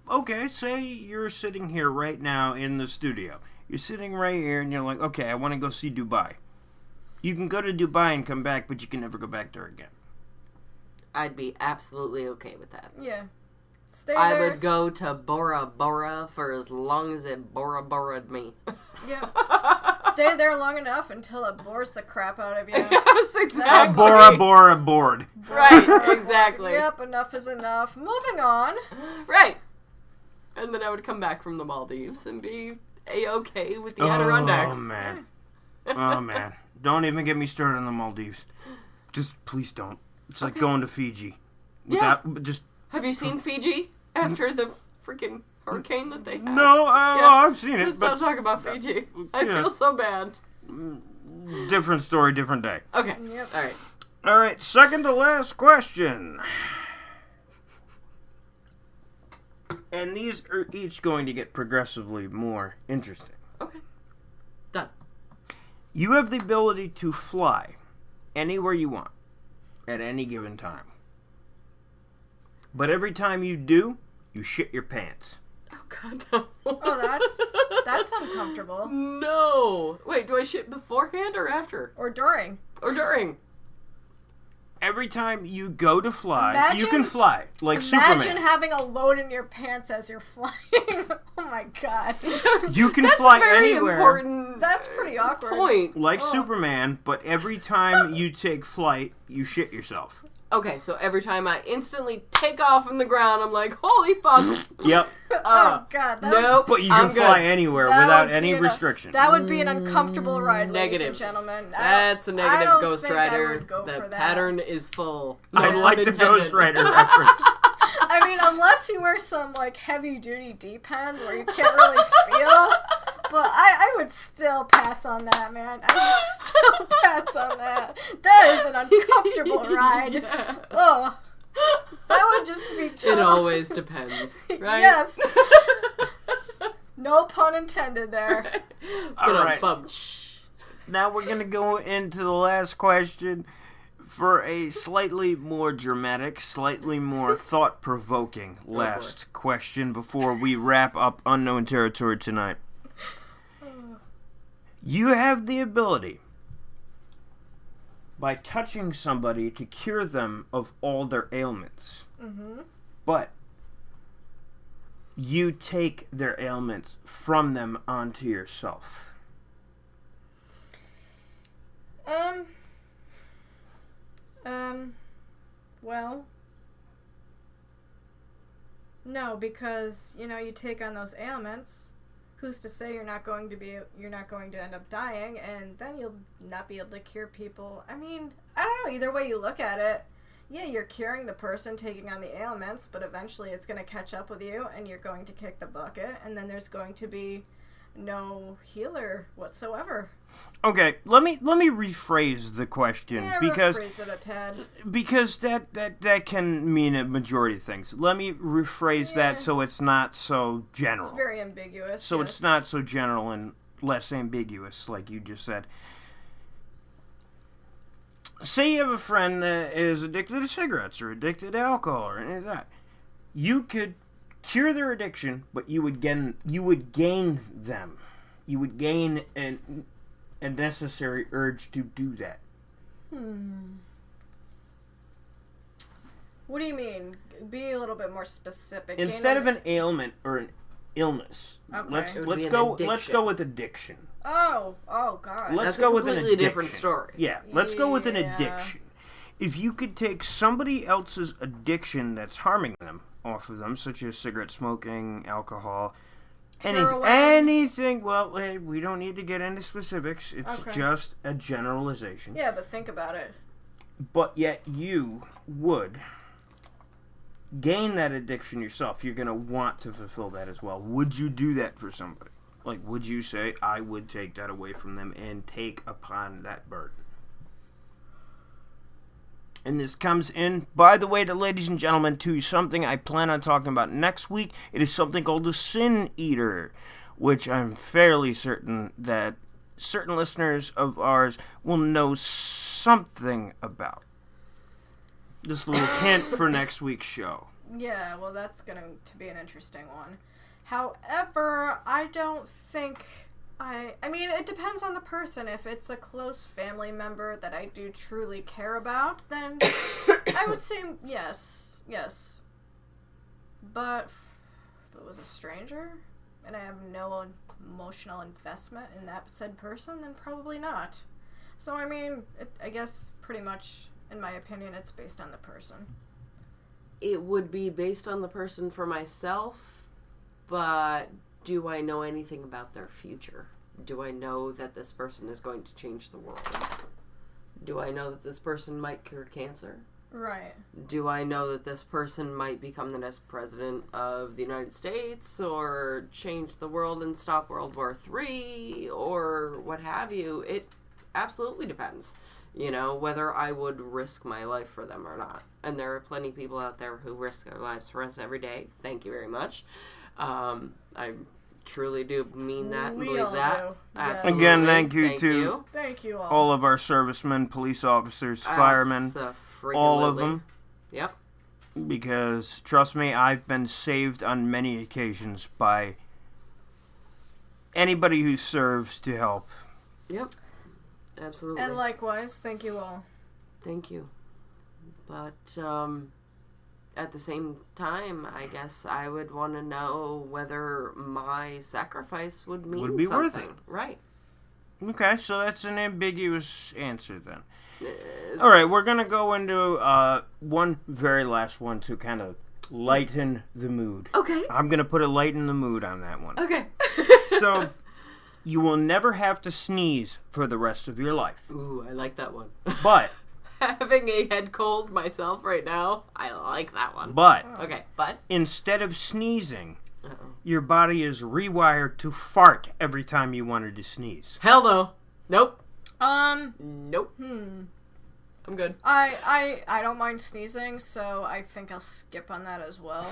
Okay, say you're sitting here right now in the studio. You're sitting right here and you're like, okay, I want to go see Dubai. You can go to Dubai and come back, but you can never go back there again. I'd be absolutely okay with that. Yeah. Stay I there. would go to Bora Bora for as long as it Bora Bora'd me. Yeah. Stay there long enough until it bores the crap out of you. Yes, A exactly. Bora Bora board. Right, exactly. Yep, enough is enough. Moving on. Right. And then I would come back from the Maldives and be A-okay with the Oh, Adirondacks. man. Oh, man. Don't even get me started on the Maldives. Just please don't. It's like going to Fiji. Without, just Have you seen Fiji after the freaking hurricane that they had? no. I've seen it. Let's But not talk about Fiji. I yeah. feel so bad. different story, different day. Okay. Yep. All right. All right, second to last question. And these are each going to get progressively more interesting. Okay. Done. You have the ability to fly anywhere you want at any given time. But every time you do, you shit your pants. Oh, God, no. Oh, that's uncomfortable. No. Wait, do I shit beforehand or after? Or during. Or during? Every time you go to fly, you Imagine- can fly like Imagine Superman. having a load in your pants as you're flying. Oh my god. You can That's fly a very anywhere important That's pretty awkward. point. like Oh. Superman, but every time you take flight, you shit yourself. Okay, so every time I instantly take off from the ground, I'm like, holy fuck. Yep. Oh god. That Nope. But you I'm can fly good. anywhere that without would any be restriction. That would be an uncomfortable ride, ladies Negative. and gentlemen. That's a I negative, don't Ghost think I Rider. would go The for that. pattern is full. No I like pun the intended. Ghost Rider reference. I mean, unless you wear some like heavy duty D-pens where you can't really feel. But I would still pass on that, man. I would still pass on that. That is an uncomfortable ride. Yeah. Oh, that would just be too. It always depends, right? Yes. No pun intended there. All right. Bum. Now we're going to go into the last question for a slightly more dramatic, slightly more thought-provoking last question before we wrap up Unknown Territory tonight. You have the ability, by touching somebody, to cure them of all their ailments. Mm-hmm. But you take their ailments from them onto yourself. Well, no, because, you know, you take on those ailments, who's to say you're not going to end up dying, and then you'll not be able to cure people. I mean, I don't know, either way you look at it, yeah, you're curing the person taking on the ailments, but eventually it's going to catch up with you, and you're going to kick the bucket, and then there's going to be no healer whatsoever. Okay, let me rephrase the question Yeah, because rephrase it a tad. that can mean a majority of things. Let me rephrase Yeah. that so it's not so general. It's very ambiguous. So yes. it's not so general and less ambiguous, like you just said. Say you have a friend that is addicted to cigarettes or addicted to alcohol or any of that. You could cure their addiction, but you would gain them. You would gain a necessary urge to do that. What do you mean? Be a little bit more specific. Instead of an ailment or an illness. Okay. Let's It would be an go. Let's addiction. go with addiction. Oh God. Let's That's go a with an completely addiction. different story. Yeah, let's go with an Yeah. addiction. If you could take somebody else's addiction that's harming them off of them, such as cigarette smoking, alcohol, Heroin. anything. Well, hey, we don't need to get into specifics. It's Okay. just a generalization. Yeah, but think about it. But yet you would gain that addiction yourself. You're going to want to fulfill that as well. Would you do that for somebody? Like, would you say, I would take that away from them and take upon that burden? And this comes in, by the way, ladies and gentlemen, to something I plan on talking about next week. It is something called the Sin Eater, which I'm fairly certain that certain listeners of ours will know something about. This little hint for next week's show. Yeah, well, that's going to be an interesting one. However, I don't think I mean, it depends on the person. If it's a close family member that I do truly care about, then I would say yes. But if it was a stranger and I have no emotional investment in that said person, then probably not. So, I mean, I guess pretty much, in my opinion, it's based on the person. It would be based on the person for myself, but do I know anything about their future? Do I know that this person is going to change the world? Do I know that this person might cure cancer? Right. Do I know that this person might become the next president of the United States or change the world and stop World War III or what have you? It absolutely depends, you know, whether I would risk my life for them or not. And there are plenty of people out there who risk their lives for us every day. Thank you very much. I truly do mean that and We believe all that. do. Yes. Absolutely. Again, thank you to Thank you all. all of our servicemen, police officers, firemen, all of them. Yep. Because, trust me, I've been saved on many occasions by anybody who serves to help. Yep. Absolutely. And likewise, thank you all. Thank you. But, at the same time, I guess I would want to know whether my sacrifice would mean Would be worth something. it. Right. Okay, so that's an ambiguous answer then. All right, we're going to go into one very last one to kind of lighten the mood. Okay. I'm going to put a lighten the mood on that one. Okay. So, you will never have to sneeze for the rest of your life. Ooh, I like that one. But, Having a head cold myself right now, I like that one. Okay, but instead of sneezing, uh-oh. your body is rewired to fart every time you wanted to sneeze. Hell no. Nope. Nope. I'm good. I don't mind sneezing, so I think I'll skip on that as well.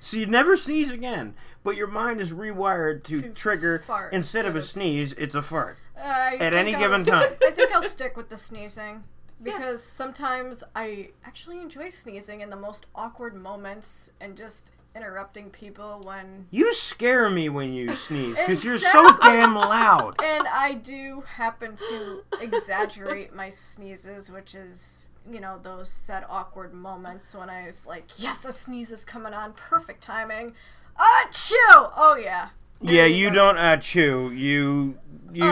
So you never sneeze again, but your mind is rewired to trigger, fart instead of a instead of sneeze, it's a fart. At At any given time. I think I'll stick with the sneezing. Because sometimes I actually enjoy sneezing in the most awkward moments and just interrupting people when... You scare me when you sneeze, because you're Exactly. so damn loud. And I do happen to exaggerate my sneezes, which is, you know, those said awkward moments when I was like, yes, a sneeze is coming on, perfect timing. Achoo! Oh, yeah. Yeah, you don't chew. You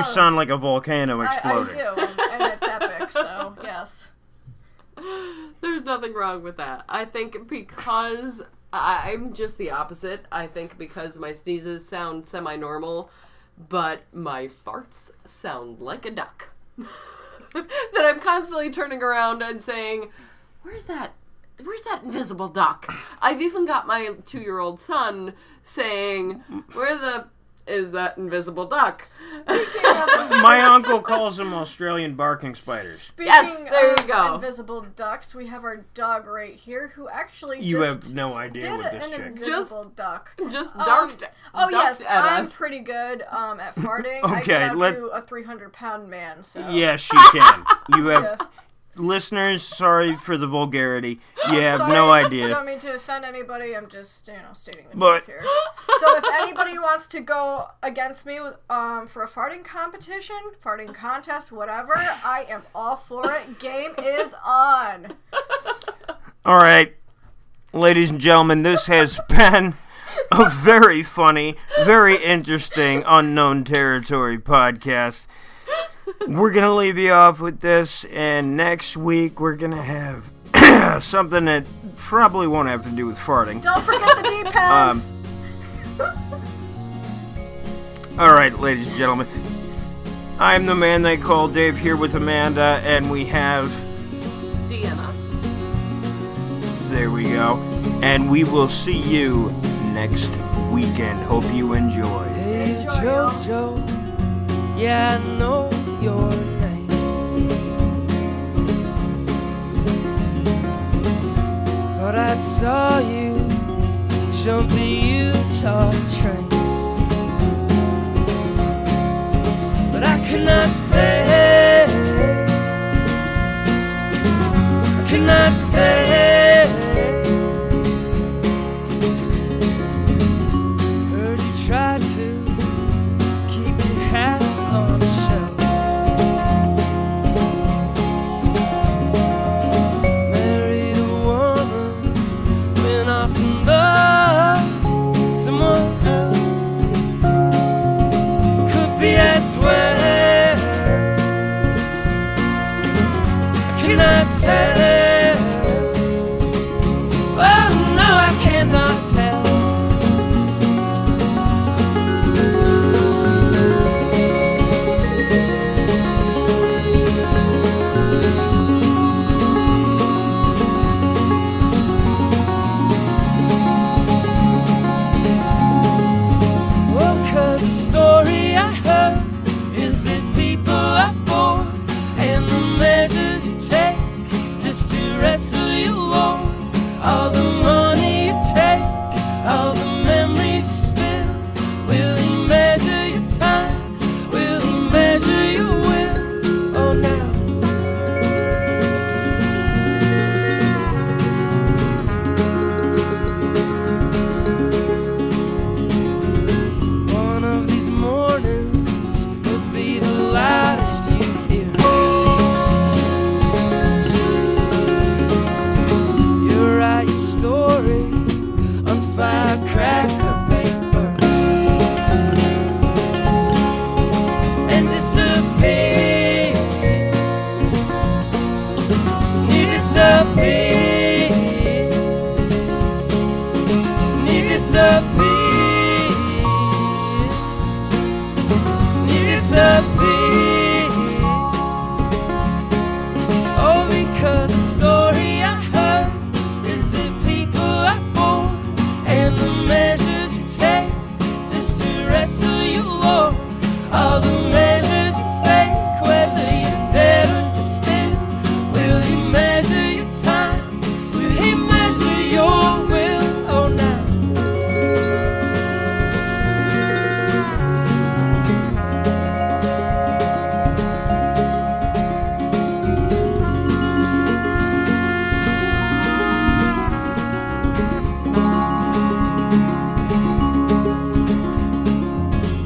sound like a volcano exploding. I do, and it's epic, so, yes. There's nothing wrong with that. I think because I'm just the opposite. I think because my sneezes sound semi-normal, but my farts sound like a duck. That I'm constantly turning around and saying, where's that invisible duck? I've even got my 2-year-old son saying, where the is that invisible duck? My uncle calls them Australian barking spiders. Speaking Yes, there you of go. invisible ducks, we have our dog right here who actually You just have no idea did what this an chick- invisible duck. Just darked Oh yes, at I'm us. pretty good at farting. Okay, I can do a 300-pound man. So Yes, you can. You have... Yeah. Listeners, sorry for the vulgarity. You have Sorry, no idea. Don't mean to offend anybody. I'm just, stating the But- truth here. So if anybody wants to go against me with, for a farting competition, farting contest, whatever, I am all for it. Game is on. All right, ladies and gentlemen, this has been a very funny, very interesting Unknown Territory podcast. We're going to leave you off with this, and next week we're going to have something that probably won't have to do with farting. Don't forget the D-pads. Alright, ladies and gentlemen. I'm the man they call Dave, here with Amanda, and we have... Deanna. There we go. And we will see you next weekend. Hope you enjoy. Hey, Jojo, yeah, I know your name. Thought I saw you jump the Utah train, but I could not say, I could not say. Heard you tried to keep your hat on a shelf. Married a woman, went off and loved someone else. Could be as well. I cannot tell. Oh no, I cannot tell. Oh, 'cause the story I heard is that people are born, and the measures you take just to wrestle you on. All the money you take, all the memories you spill. Will he measure your time? Will he measure your will? Oh, now. One of these mornings will be the loudest you hear. You write your story on firecracker paper and disappear. You disappear. You disappear. You disappear. Oh, because the story I heard is that people are born, and the measures you take just to wrestle you on. All the measures you fake, whether you're dead or just in. Will he measure your time? Will he measure your will? Oh, now.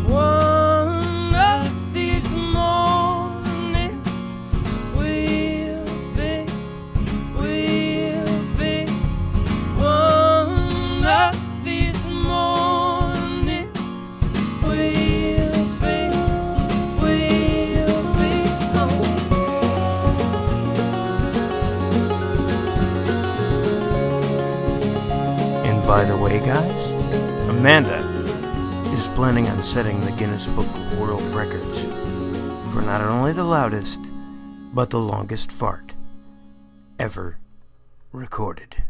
One of these mornings will be. One of these mornings will be. And by the way, guys, Amanda is planning on setting the Guinness Book of World Records for not only the loudest, but the longest fart ever recorded.